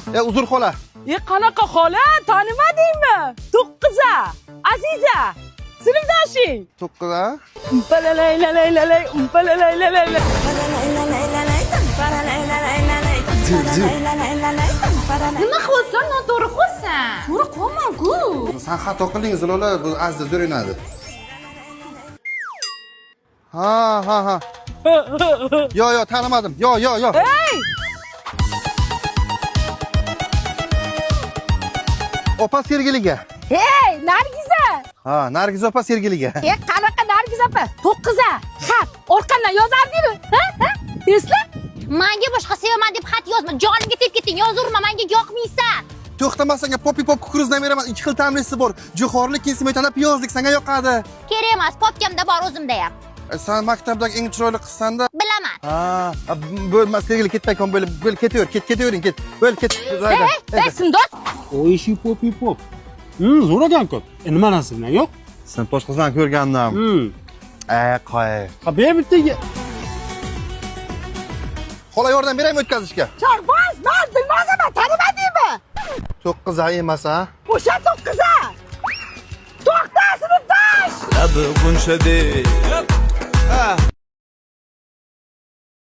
Uzr xola. Qanaqa xola? Tanimadingmi? To'qqiza, Aziza, sinfdoshing. To'qqiza. Umpalalaylalaylalay, umpalalaylalaylalay. Nima qilsan? Noto'g'ri qilsan. To'g'ri qilman-ku. Sen xato qilding Zilola, bu azda zo'rinadi. Ha. Yo, tanimadim. Yo. Hey! Opa Sergeliga. Hey, Nargiza. Ha, Nargiz opa Sergeliga. Qanaqa Nargiza opa? To'qqiza. Xat, orqadan yozardingmi? Ha? Esla? Menga boshqa sevaman deb xat yozma. Jonimga tegib ketding. Yozurma, menga yoqmaysan. To'xtamasanga pop kukruzdan beraman. 2 xil ta'mlisi bor. Jo'xorlik, smetana, piyozlik senga yoqadi. Kerak emas, popkamda bor o'zimda ham. Sen maktabdagi eng chiroyli qizsan-da. Bilaman. Ha, bo'lmas Sergeli ketmay qol bo'lib ketaver, ketaverin, ket. Bo'l ket. Hey, sindosh. O ishi pop. Zo'r ekan-ku. Nima nasib bilan yo'q? Sen boshqasidan ko'rgandim. Qo'y. Ha, ber bittaga. Xola yordam beraymi o'tkazishga? Chorbaz, men bilmazaman, tanimadingmi? To'qqiza emas, ha? O'sha to'qqiza. To'xta, sinfdosh. Labi buncha değil